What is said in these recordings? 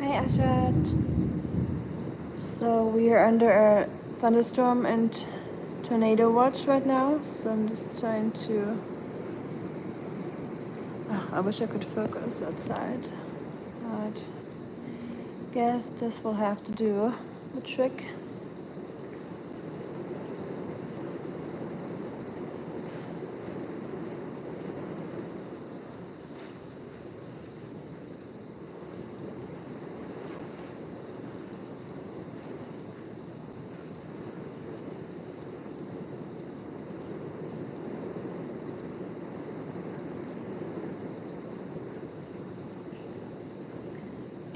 Hi Ashad. So we are under a thunderstorm and tornado watch right now. So I'm just trying to. I wish I could focus outside. But guess this will have to do the trick.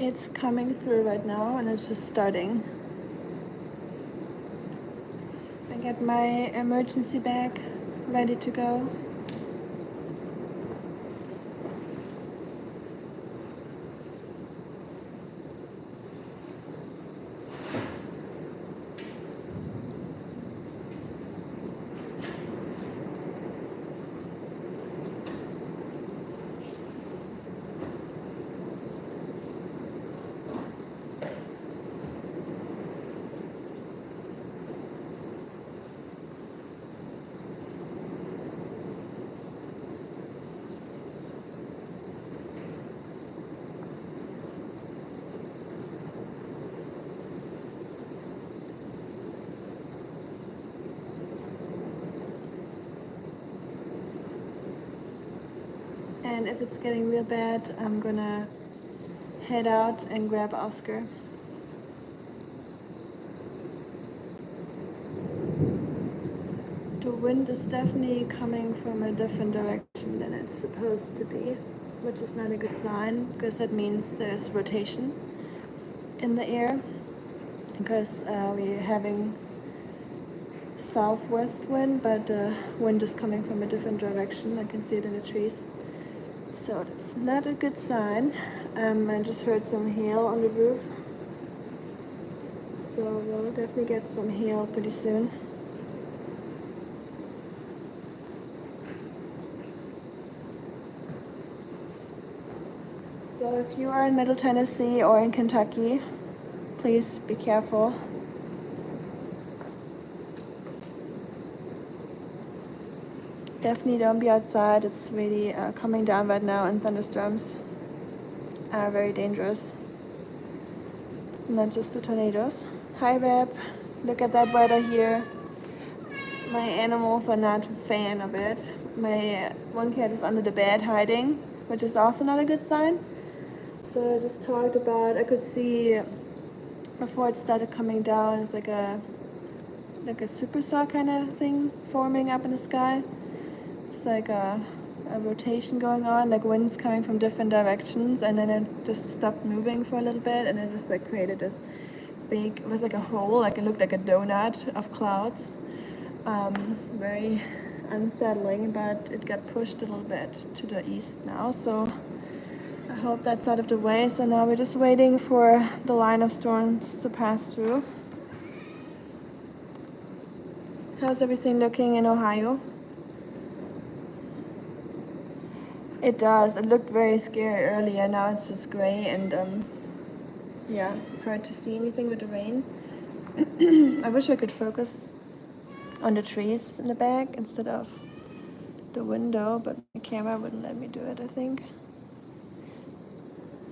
It's coming through right now and it's just starting. I got my emergency bag ready to go. And if it's getting real bad, I'm gonna head out and grab Oscar. The wind is definitely coming from a different direction than it's supposed to be, which is not a good sign because that means there's rotation in the air because we're having southwest wind, but the wind is coming from a different direction. I can see it in the trees. So that's not a good sign. I just heard some hail on the roof. So we'll definitely get some hail pretty soon. So if you are in Middle Tennessee or in Kentucky, please be careful. Definitely don't be outside. It's really coming down right now, and thunderstorms are very dangerous. Not just the tornadoes. Hi Rep, look at that weather here. My animals are not a fan of it. My one cat is under the bed hiding, which is also not a good sign. So I just talked about, I could see before it started coming down, it's like a superstar kind of thing forming up in the sky. It's like a rotation going on, like winds coming from different directions, and then it just stopped moving for a little bit, and it just like created this big, it was like a hole, like it looked like a donut of clouds. Very unsettling, but it got pushed a little bit to the east now, so I hope that's out of the way. So now we're just waiting for the line of storms to pass through. How's everything looking in Ohio? It does. It looked very scary earlier. Now it's just gray and yeah, it's hard to see anything with the rain. I wish I could focus on the trees in the back instead of the window, but my camera wouldn't let me do it, I think.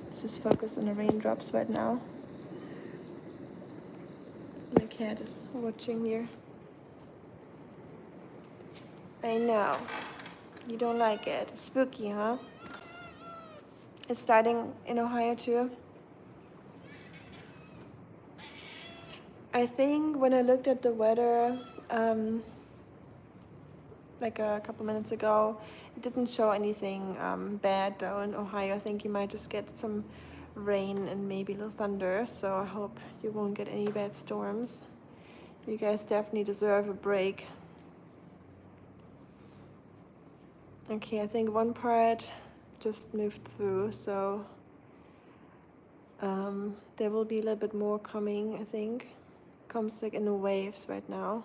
Let's just focus on the raindrops right now. My cat is watching here. I know. You don't like it. It's spooky, huh? It's starting in Ohio too. I think when I looked at the weather like a couple minutes ago, it didn't show anything bad though in Ohio. I think you might just get some rain and maybe a little thunder, so I hope you won't get any bad storms. You guys definitely deserve a break. Okay, I think one part just moved through, so there will be a little bit more coming, I think. Comes like in the waves right now.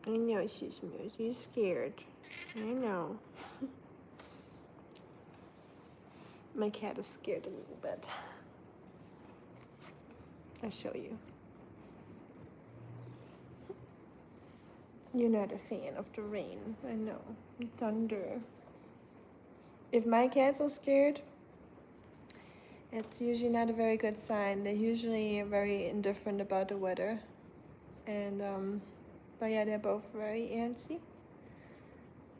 I know she's scared. I know. My cat is scared a little bit. I'll show you. You're not a fan of the rain, I know. Thunder. If my cats are scared, it's usually not a very good sign. They're usually very indifferent about the weather. And, but yeah, they're both very antsy.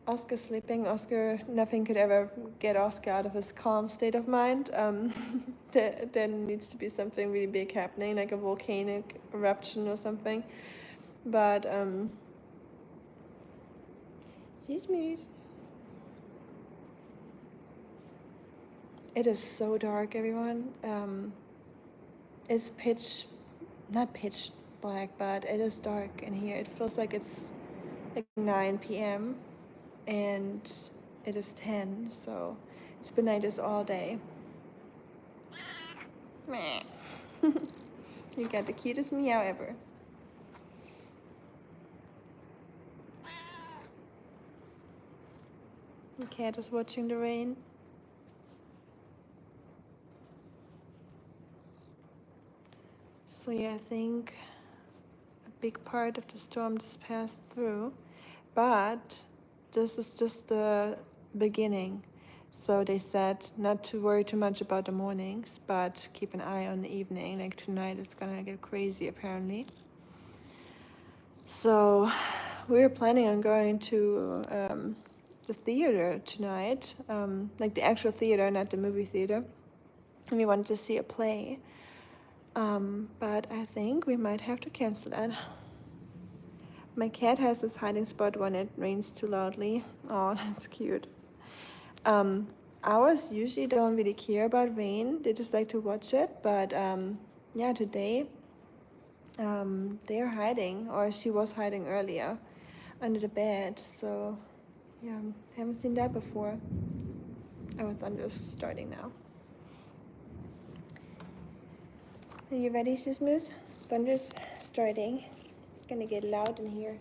Oscar's sleeping. Oscar, nothing could ever get Oscar out of his calm state of mind. There needs to be something really big happening, like a volcanic eruption or something. But, she's mute. It is so dark, everyone. It's not pitch black, but it is dark in here. It feels like it's like 9 p.m. and it is 10, so it's been like this all day. You got the cutest meow ever. The cat is watching the rain. So yeah, I think a big part of the storm just passed through, but this is just the beginning. So they said not to worry too much about the mornings, but keep an eye on the evening. Like tonight it's gonna get crazy apparently. So we're planning on going to the theater tonight, like the actual theater, not the movie theater. And we wanted to see a play. But I think we might have to cancel that. My cat has this hiding spot when it rains too loudly. Oh, that's cute. Ours usually don't really care about rain. They just like to watch it. But yeah, today they're hiding, or she was hiding earlier under the bed. So yeah, haven't seen that before. Our thunder's starting now. Are you ready, Sismus? Thunder's starting. It's gonna get loud in here.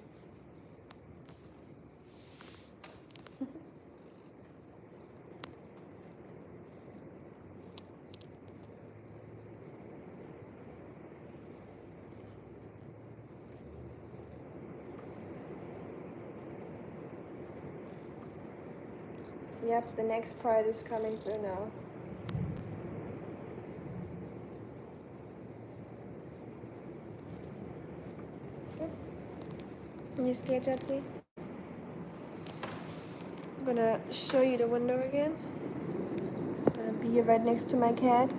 Yep, the next part is coming through now. Are you scared, Jetsy? I'm gonna show you the window again. I'm gonna be right next to my cat.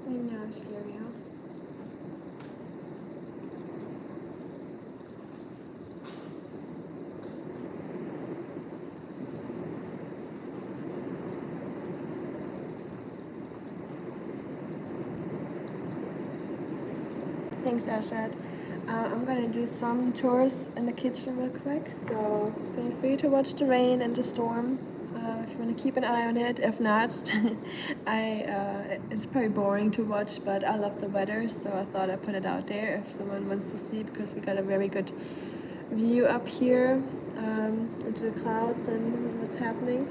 You know I'm scary, huh? Thanks, Ashad. I'm gonna do some chores in the kitchen real quick, so feel free to watch the rain and the storm if you want to keep an eye on it. If not, it's probably boring to watch, but I love the weather, so I thought I'd put it out there if someone wants to see, because we got a very good view up here into the clouds and what's happening.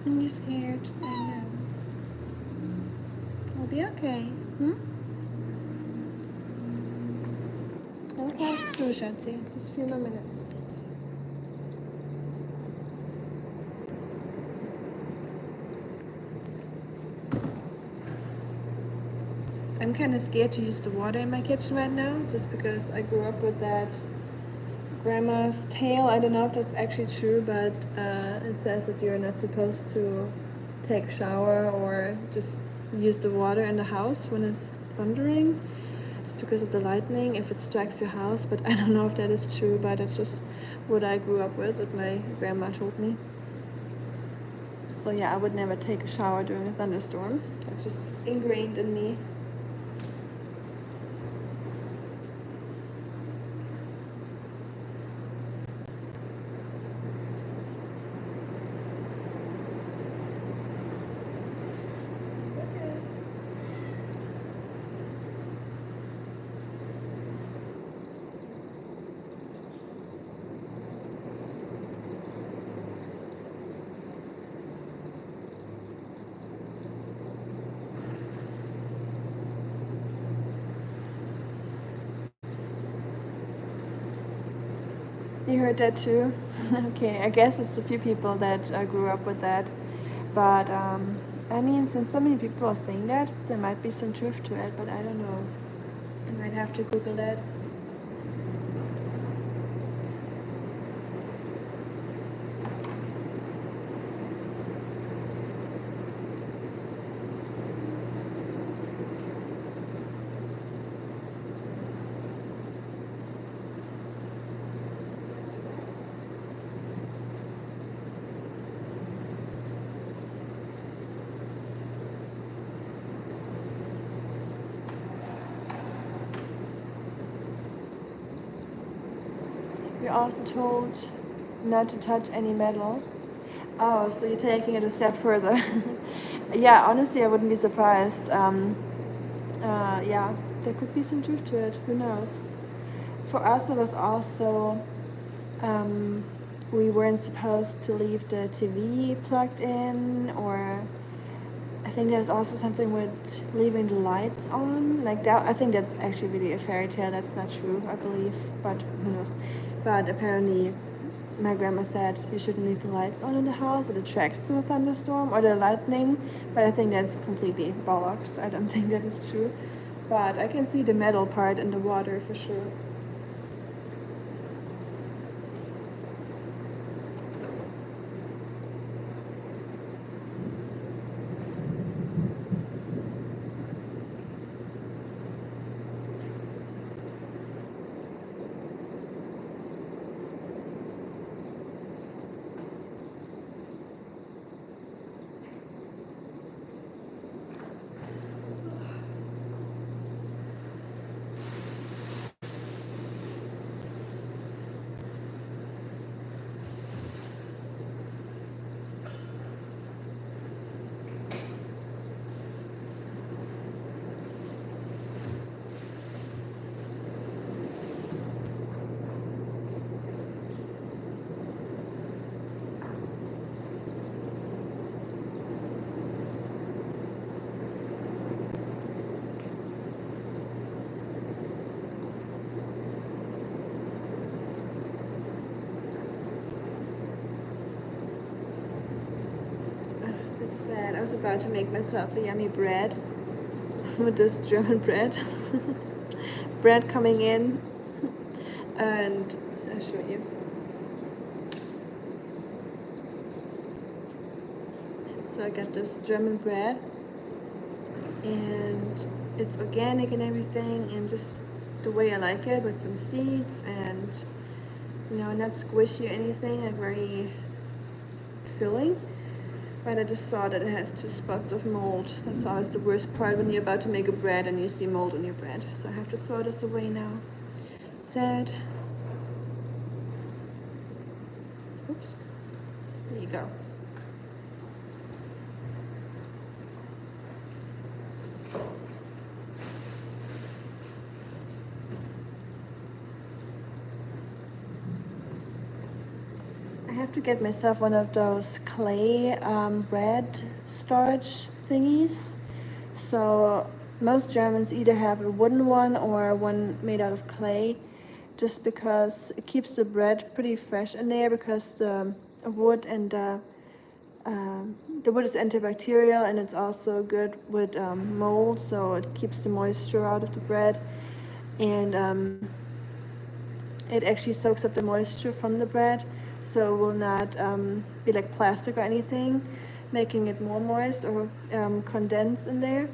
You're scared. I know. I'll be okay. I'll pass through, Shanti. Just a few more minutes. I'm kind of scared to use the water in my kitchen right now, just because I grew up with that grandma's tale. I don't know if that's actually true, but it says that you're not supposed to take a shower or just use the water in the house when it's thundering, just because of the lightning if it strikes your house. But I don't know if that is true, but it's just what I grew up with, what my grandma told me. So yeah, I would never take a shower during a thunderstorm. That's just ingrained in me. You heard that too? Okay, I guess it's a few people that grew up with that. But I mean, since so many people are saying that, there might be some truth to it, but I don't know. I might have to Google that. We're also told not to touch any metal. Oh, so you're taking it a step further. Yeah, honestly, I wouldn't be surprised. Yeah, there could be some truth to it. Who knows? For us, it was also we weren't supposed to leave the TV plugged in, or I think there's also something with leaving the lights on, like that. I think that's actually really a fairy tale. That's not true, I believe, but who knows? But apparently, my grandma said you shouldn't leave the lights on in the house. It attracts to a thunderstorm or the lightning. But I think that's completely bollocks. I don't think that is true. But I can see the metal part in the water for sure. It's sad. I was about to make myself a yummy bread with this German bread. Bread coming in, and I'll show you. So I got this German bread, and it's organic and everything, and just the way I like it, with some seeds and, you know, not squishy or anything, like very filling. But I just saw that it has 2 spots of mold. That's always the worst part when you're about to make a bread and you see mold on your bread. So I have to throw this away now. Sad. Oops. There you go. I have to get myself one of those clay bread storage thingies. So most Germans either have a wooden one or one made out of clay, just because it keeps the bread pretty fresh in there, because the wood and the wood is antibacterial, and it's also good with mold, so it keeps the moisture out of the bread, and it actually soaks up the moisture from the bread, so it will not be like plastic or anything, making it more moist or condense in there,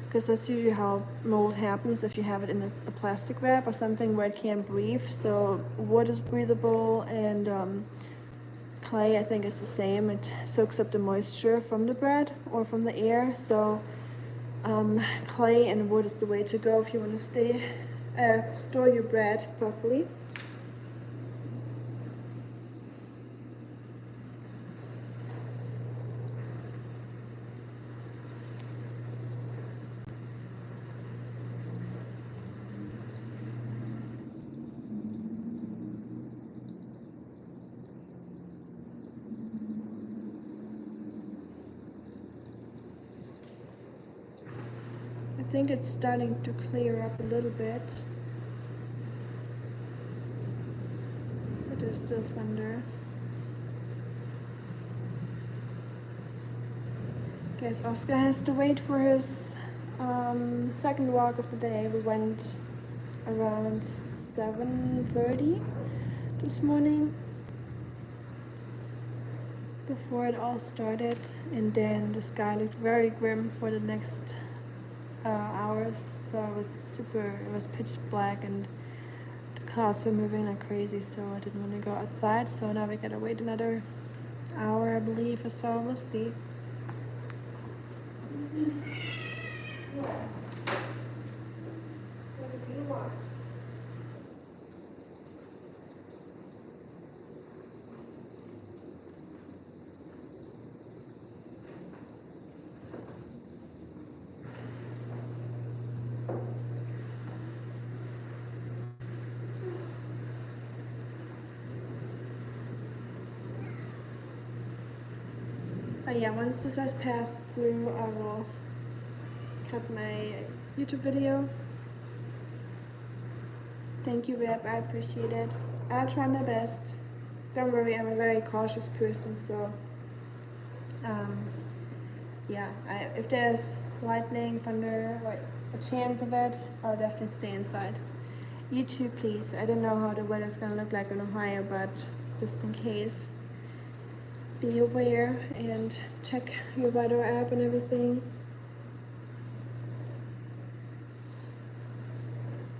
because that's usually how mold happens if you have it in a plastic wrap or something where it can't breathe. So wood is breathable, and clay, I think, is the same. It soaks up the moisture from the bread or from the air. So clay and wood is the way to go if you want to store your bread properly. I think it's starting to clear up a little bit, but there's still thunder. Guys, Oscar has to wait for his second walk of the day. We went around 7:30 this morning before it all started, and then the sky looked very grim for the next hours. So it was pitch black, and the clouds were moving like crazy, so I didn't want to go outside. So now we gotta wait another hour, I believe, or so. We'll see. But yeah, once this has passed through, I will cut my YouTube video. Thank you, Reb. I appreciate it. I'll try my best. Don't worry, I'm a very cautious person, so yeah. If there's lightning, thunder, like a chance of it, I'll definitely stay inside. You too, please. I don't know how the weather's gonna look like in Ohio, but just in case, be aware and check your weather app and everything.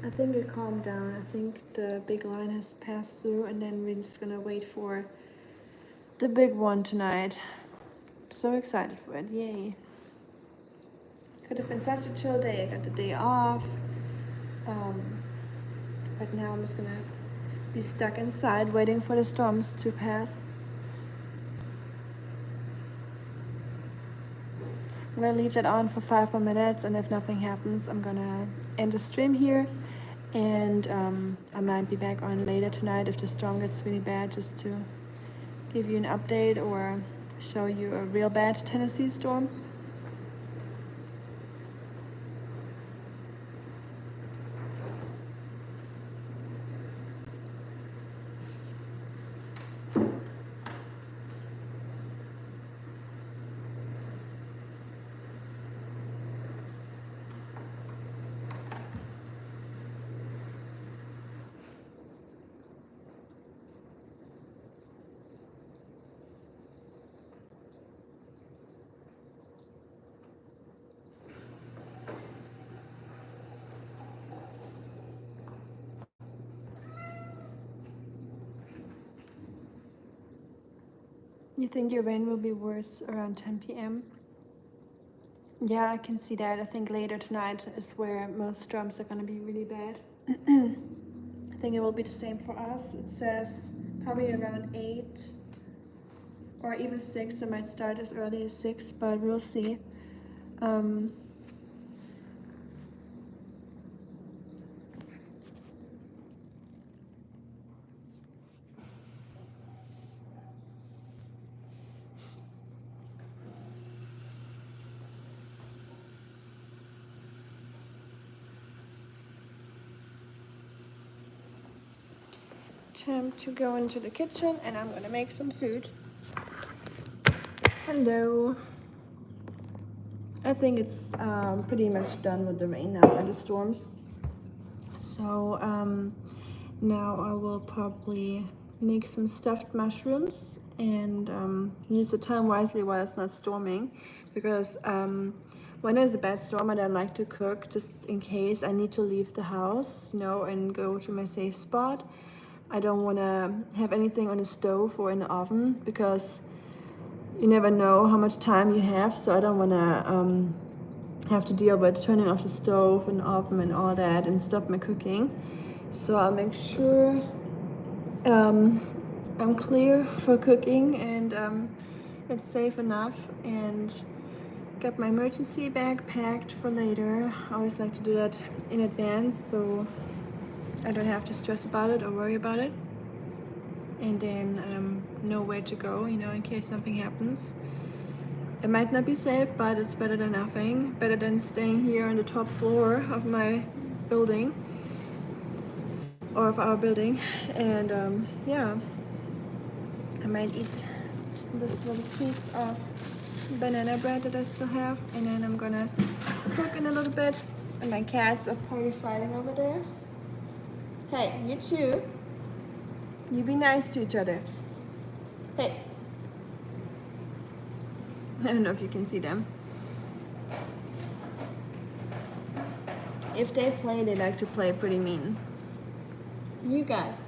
I think it calmed down. I think the big line has passed through, and then we're just gonna wait for the big one tonight. So excited for it. Yay. Could have been such a chill day. I got the day off. But now I'm just gonna be stuck inside waiting for the storms to pass. I'm gonna leave that on for 5 more minutes, and if nothing happens, I'm gonna end the stream here, and I might be back on later tonight if the storm gets really bad, just to give you an update or show you a real bad Tennessee storm. You think your rain will be worse around 10 p.m.? Yeah, I can see that. I think later tonight is where most storms are going to be really bad. I think it will be the same for us. It says probably around 8 or even 6. It might start as early as 6, but we'll see. time to go into the kitchen and I'm gonna make some food. Hello. I think it's pretty much done with the rain now and the storms. So now I will probably make some stuffed mushrooms and use the time wisely while it's not storming, because when there's a bad storm I don't like to cook, just in case I need to leave the house, you know, and go to my safe spot. I don't want to have anything on the stove or in the oven, because you never know how much time you have, so I don't want to have to deal with turning off the stove and oven and all that and stop my cooking. So I'll make sure I'm clear for cooking and it's safe enough, and got my emergency bag packed for later. I always like to do that in advance so I don't have to stress about it or worry about it, and then know where to go, you know, in case something happens. It might not be safe, but it's better than nothing. Better than staying here on the top floor of my building, or of our building. And yeah, I might eat this little piece of banana bread that I still have, and then I'm gonna cook in a little bit. And my cats are probably fighting over there. Hey, you too. You be nice to each other. Hey. I don't know if you can see them. If they play, they like to play pretty mean. You guys,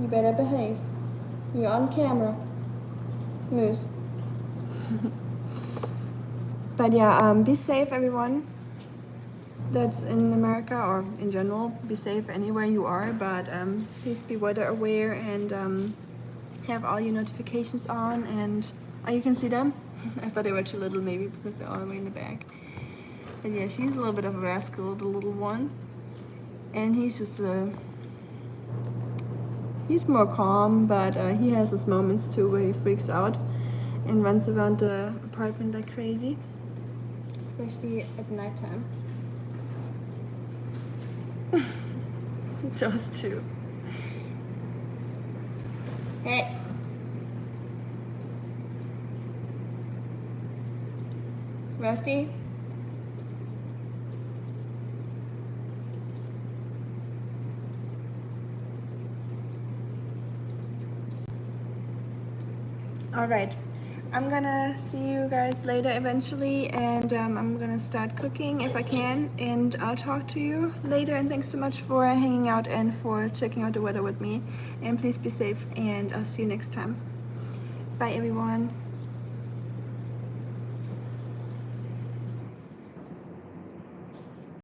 you better behave. You're on camera. Moose. But yeah, be safe, everyone that's in America, or in general. Be safe anywhere you are, but please be weather aware and have all your notifications on. And oh, you can see them. I thought they were too little, maybe because they're all the way in the back. But yeah, she's a little bit of a rascal, the little one, and he's just he's more calm, but he has his moments too where he freaks out and runs around the apartment like crazy, especially at nighttime. Just two. Hey. Rusty? All right, I'm gonna see you guys later eventually, and I'm gonna start cooking if I can, and I'll talk to you later. And thanks so much for hanging out and for checking out the weather with me, and please be safe, and I'll see you next time. Bye everyone.